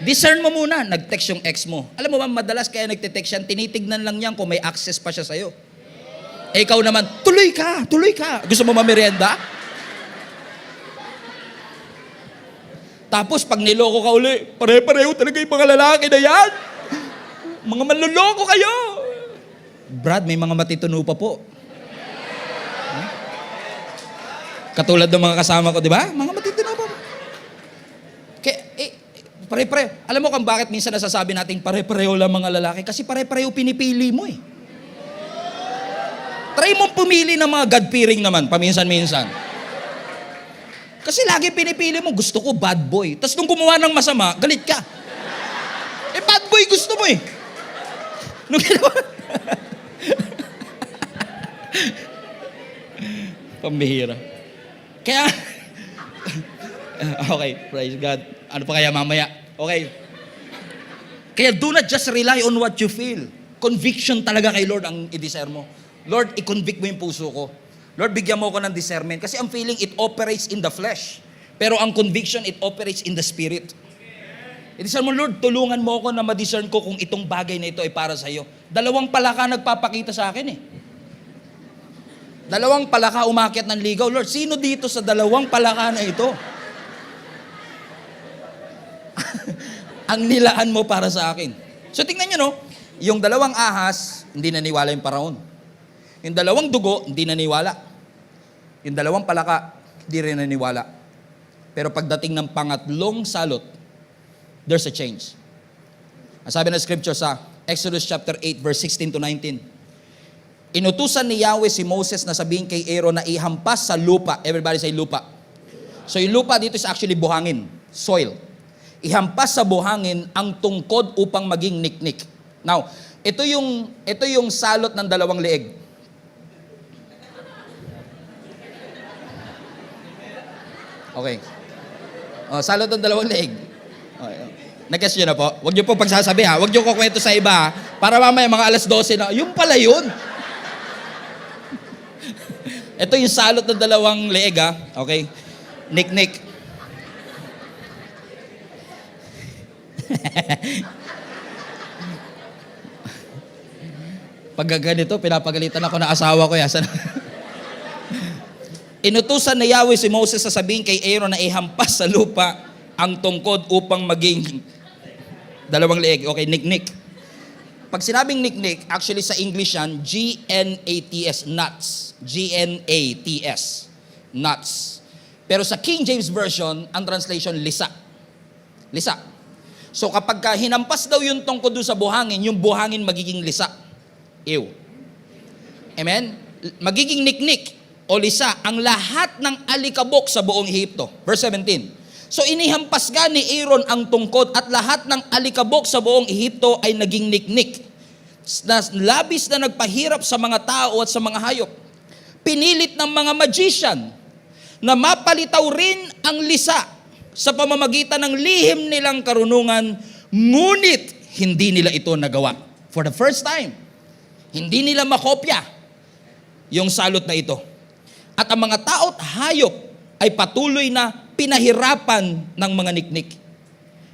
Discern mo muna, nag-text yung ex mo. Alam mo ba, madalas kaya nagte-text yan, tinitignan lang yan kung may access pa siya sa'yo. Eh, ikaw naman, tuloy ka. Gusto mo mamerienda? Tapos, pag niloko ka uli, pare-pareho talaga yung mga lalaki na yan. Mga manloloko kayo. Brad, may mga matituno pa po. Katulad ng mga kasama ko, di ba? Mga matituno pa po. Pare-pareho. Alam mo kung bakit minsan nasasabi natin pare-pareho lang mga lalaki? Kasi pare-pareho pinipili mo eh. Try mong pumili ng mga God-fearing naman, paminsan-minsan. Kasi lagi pinipili mo, gusto ko bad boy. Tapos nung gumawa ng masama, galit ka. Eh bad boy gusto mo eh. Nung ginawa... Pambihira. Kaya... Okay, praise God. Ano pa kaya mamaya? Okay. Kaya do not just rely on what you feel. Conviction talaga kay Lord ang i-discern mo. Lord, i-convict mo yung puso ko. Lord, bigyan mo ko ng discernment. Kasi ang feeling, it operates in the flesh. Pero ang conviction, it operates in the spirit. I-discern mo, Lord, tulungan mo ako na ma-discern ko kung itong bagay na ito ay para sa iyo. 2 palaka nagpapakita sa akin eh. 2 palaka umakyat ng ligaw. Lord, sino dito sa 2 palaka na ito? Ang nilaan mo para sa akin. So tingnan nyo, no? Yung 2 ahas, hindi naniwala yung paraon. Yung 2 dugo, hindi naniwala. Yung 2 palaka, hindi rin naniwala. Pero pagdating ng pangatlong salot, there's a change. Ang sabi ng scripture sa Exodus chapter 8, verse 16 to 19. Inutusan ni Yahweh si Moses na sabihin kay Aaron na ihampas sa lupa. Everybody say lupa. So yung lupa dito is actually buhangin, soil. Ihampas sa buhangin ang tungkod upang maging niknik. Now, ito yung salot ng 2 leeg. Okay. Salot ng 2 leeg. Okay. Nag-guess nyo na po? Huwag nyo po pagsasabi ha. Huwag nyo kukwento sa iba ha. Para mamaya mga alas 12 na, yung pala yun. Ito yung salot ng 2 leeg ha. Okay. Niknik. Pag ganito, pinapagalitan ako ng asawa ko. Yasan. Inutusan ni Yahweh si Moses sa sabihin kay Aaron na ihampas sa lupa ang tungkod upang maging 2 leeg. Okay, niknik. Pag sinabing niknik, actually sa English yan, G-N-A-T-S, nuts. G-N-A-T-S, nuts. Pero sa King James Version, ang translation, lisa. Lisa. So kapag hinampas daw yung tungkod doon sa buhangin, yung buhangin magiging lisa. Ew. Amen? Magiging niknik o lisa ang lahat ng alikabok sa buong Ehipto. Verse 17. So inihampas nga ni Aaron ang tungkod at lahat ng alikabok sa buong Ehipto ay naging niknik. Labis na nagpahirap sa mga tao at sa mga hayop. Pinilit ng mga magician na mapalitaw rin ang lisa sa pamamagitan ng lihim nilang karunungan, ngunit hindi nila ito nagawa. For the first time, hindi nila makopya yung salot na ito. At ang mga tao't hayop ay patuloy na pinahirapan ng mga niknik.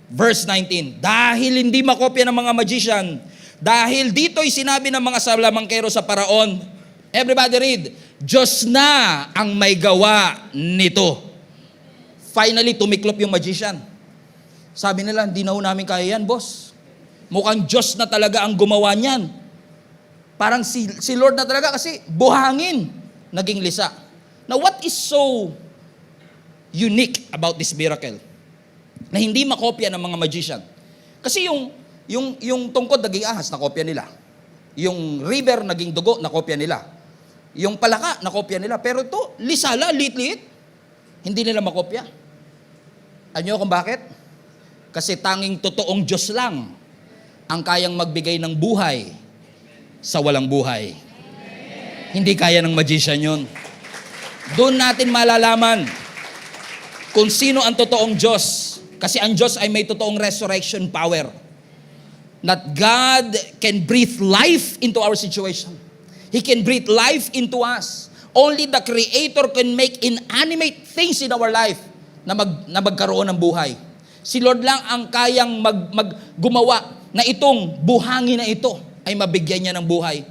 Verse 19, dahil hindi makopya ng mga magician, dahil dito'y sinabi ng mga salamangkero sa paraon, everybody read, Diyos na ang may gawa nito. Finally, tumiklop yung magician. Sabi nila, hindi na ho namin kaya yan, boss. Mukhang Diyos na talaga ang gumawa niyan. Parang si Lord na talaga kasi buhangin naging lisa. Now, what is so unique about this miracle? Na hindi makopya ng mga magician. Kasi yung tungkod naging ahas, nakopya nila. Yung river naging dugo, nakopya nila. Yung palaka, nakopya nila. Pero ito, lisala, liit-liit, hindi nila makopya. Alam niyo kung bakit? Kasi tanging totoong Diyos lang ang kayang magbigay ng buhay sa walang buhay. Hindi kaya ng magician yun. Doon natin malalaman kung sino ang totoong Diyos. Kasi ang Diyos ay may totoong resurrection power. That God can breathe life into our situation. He can breathe life into us. Only the Creator can make inanimate things in our life na magkaroon ng buhay. Si Lord lang ang kayang gumawa na itong buhangin na ito ay mabigyan niya ng buhay.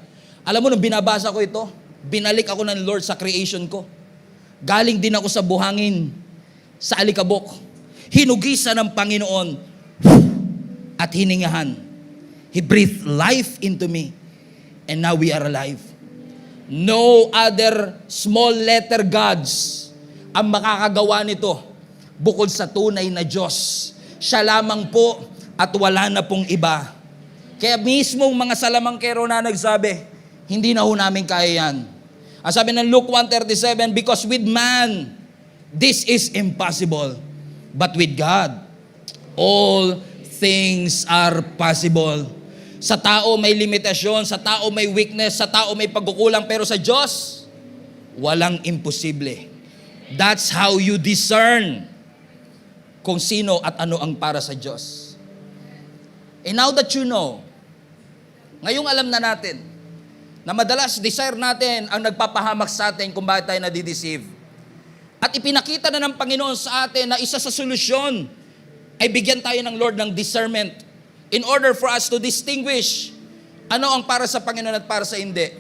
Alam mo, nung binabasa ko ito, binalik ako ng Lord sa creation ko. Galing din ako sa buhangin, sa alikabok. Hinugisan ng Panginoon at hiningahan. He breathed life into me. And now we are alive. No other small letter gods ang makakagawa nito bukod sa tunay na Diyos. Siya lamang po at wala na pong iba. Kaya mismong mga salamangkero na nagsabi, hindi na ho namin kaya yan. Ang sabi ng Luke 1:37, because with man, this is impossible. But with God, all things are possible. Sa tao may limitasyon, sa tao may weakness, sa tao may pagkukulang, pero sa Diyos, walang imposible. That's how you discern kung sino at ano ang para sa Diyos. And now that you know, ngayong alam na natin, na madalas desire natin ang nagpapahamak sa atin kung bakit tayo nadideceive. At ipinakita na ng Panginoon sa atin na isa sa solusyon ay bigyan tayo ng Lord ng discernment in order for us to distinguish ano ang para sa Panginoon at para sa hindi.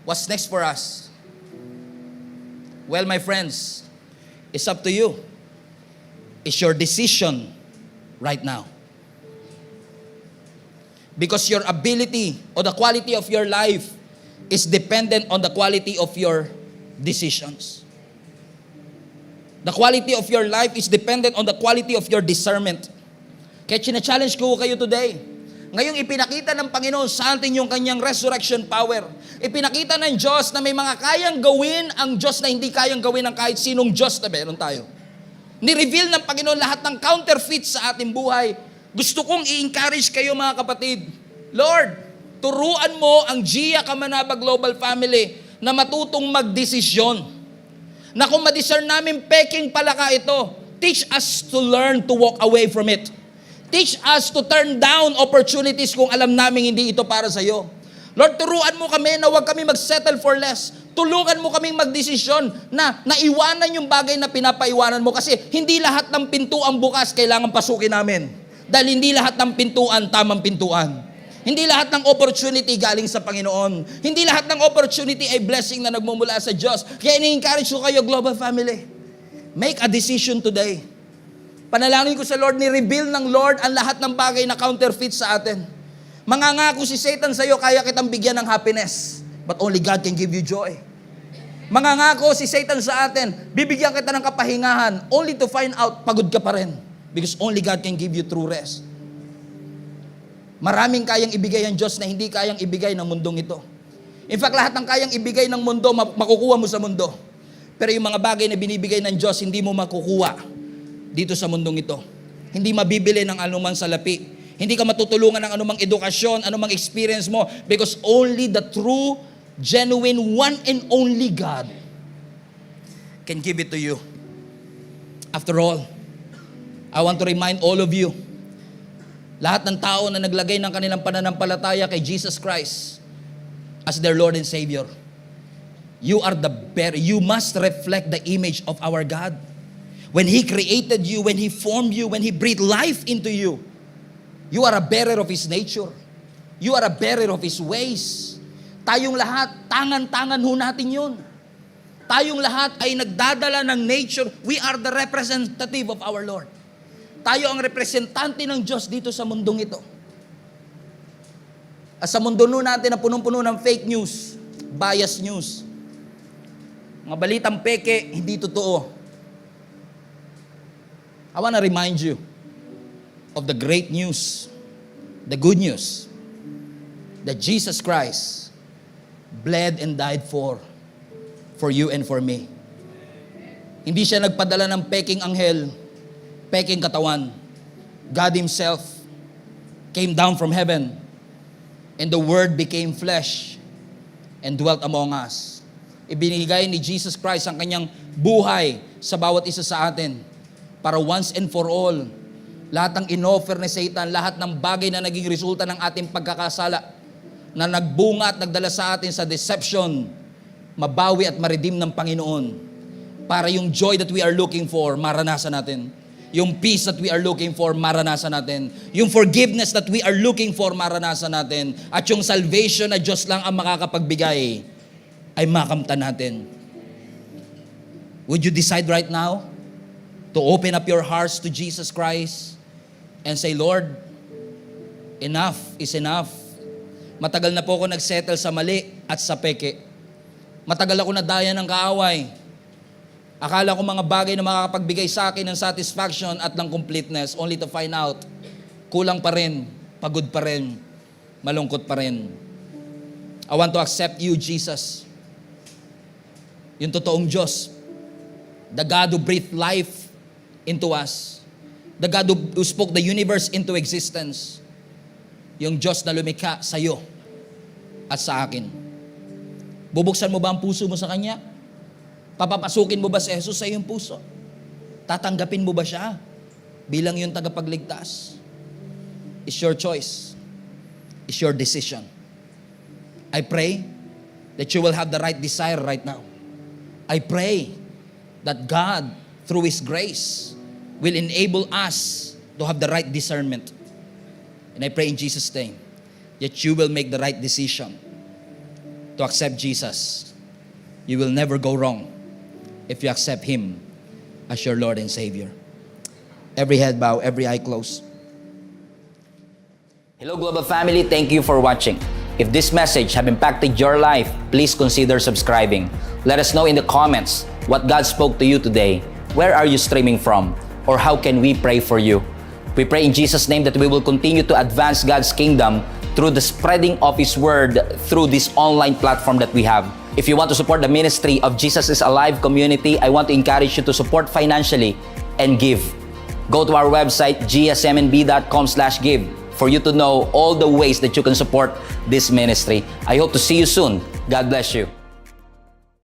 What's next for us? Well, my friends, it's up to you. It's your decision right now. Because your ability or the quality of your life is dependent on the quality of your decisions. The quality of your life is dependent on the quality of your discernment. Kaya challenge ko kayo today. Ngayong ipinakita ng Panginoon sa atin yung kanyang resurrection power. Ipinakita ng Diyos na may mga kayang gawin ang Diyos na hindi kayang gawin ng kahit sinong Diyos na meron tayo. Ni-reveal ng Panginoon lahat ng counterfeit sa ating buhay. Gusto kong i-encourage kayo mga kapatid. Lord, turuan mo ang Gia Kamanaba Global Family na matutong magdesisyon. Na kung ma-discern namin peking palaka ito, teach us to learn to walk away from it. Teach us to turn down opportunities kung alam namin hindi ito para sa iyo. Lord, turuan mo kami na huwag kami mag-settle for less. Tulungan mo kaming magdesisyon na naiwanan yung bagay na pinapaiwanan mo kasi hindi lahat ng pintuan bukas kailangan pasukin namin. Dahil hindi lahat ng pintuan, tamang pintuan. Hindi lahat ng opportunity galing sa Panginoon. Hindi lahat ng opportunity ay blessing na nagmumula sa Diyos. Kaya ini-encourage ko kayo, Global Family. Make a decision today. Panalangin ko sa Lord, ni-reveal ng Lord ang lahat ng bagay na counterfeit sa atin. Mangangako si Satan sa iyo, kaya kitang bigyan ng happiness. But only God can give you joy. Mangangako si Satan sa atin, bibigyan kita ng kapahingahan, only to find out, pagod ka pa rin. Because only God can give you true rest. Maraming kayang ibigay ang Diyos na hindi kayang ibigay ng mundong ito. In fact, lahat ng kayang ibigay ng mundo, makukuha mo sa mundo. Pero yung mga bagay na binibigay ng Diyos, hindi mo makukuha dito sa mundong ito. Hindi mabibili ng anumang salapi. Hindi ka matutulungan ng anumang edukasyon, anumang experience mo. Because only the true, genuine, one and only God can give it to you. After all, I want to remind all of you, lahat ng tao na naglagay ng kanilang pananampalataya kay Jesus Christ as their Lord and Savior, you must reflect the image of our God. When He created you, when He formed you, when He breathed life into you, you are a bearer of His nature. You are a bearer of His ways. Tayong lahat, tangan-tangan ho natin yun. Tayong lahat ay nagdadala ng nature. We are the representative of our Lord. Tayo ang representante ng Diyos dito sa mundong ito. At sa mundo natin na punong-puno ng fake news, bias news, mga balitang peke, hindi totoo. I want to remind you of the great news, the good news, that Jesus Christ bled and died for you and for me. Hindi siya nagpadala ng peking anghel, peking katawan. God Himself came down from heaven, and the Word became flesh and dwelt among us. Ibinigay ni Jesus Christ ang kanyang buhay sa bawat isa sa atin para once and for all, lahat ng inoffer ni Satan, lahat ng bagay na naging resulta ng ating pagkakasala, na nagbunga at nagdala sa atin sa deception, mabawi at ma-redeem ng Panginoon para yung joy that we are looking for, maranasan natin. Yung peace that we are looking for, maranasan natin. Yung forgiveness that we are looking for, maranasan natin. At yung salvation na Diyos lang ang makakapagbigay, ay makamtan natin. Would you decide right now to open up your hearts to Jesus Christ and say, Lord, enough is enough. Matagal na po ako nagsettle sa mali at sa peke. Matagal ako nadaya ng kaaway. Akala ko mga bagay na makakapagbigay sa akin ng satisfaction at ng completeness, only to find out, kulang pa rin, pagod pa rin, malungkot pa rin. I want to accept you, Jesus. Yung totoong Diyos. The God who breathed life into us. The God who spoke the universe into existence. Yung Diyos na lumikha sa iyo at sa akin. Bubuksan mo ba ang puso mo sa Kanya? Papapasukin mo ba si Jesus sa iyong puso? Tatanggapin mo ba siya bilang yung tagapagligtas? It's your choice. It's your decision. I pray that you will have the right desire right now. I pray that God, through His grace, will enable us to have the right discernment. And I pray in Jesus' name that you will make the right decision to accept Jesus. You will never go wrong if you accept Him as your Lord and Savior. Every head bow, every eye closed. Hello Global Family, thank you for watching. If this message have impacted your life, please consider subscribing. Let us know in the comments what God spoke to you today. Where are you streaming from? Or how can we pray for you? We pray in Jesus' name that we will continue to advance God's kingdom through the spreading of His Word through this online platform that we have. If you want to support the ministry of Jesus is Alive community, I want to encourage you to support financially and give. Go to our website, gsmnb.com/give, for you to know all the ways that you can support this ministry. I hope to see you soon. God bless you.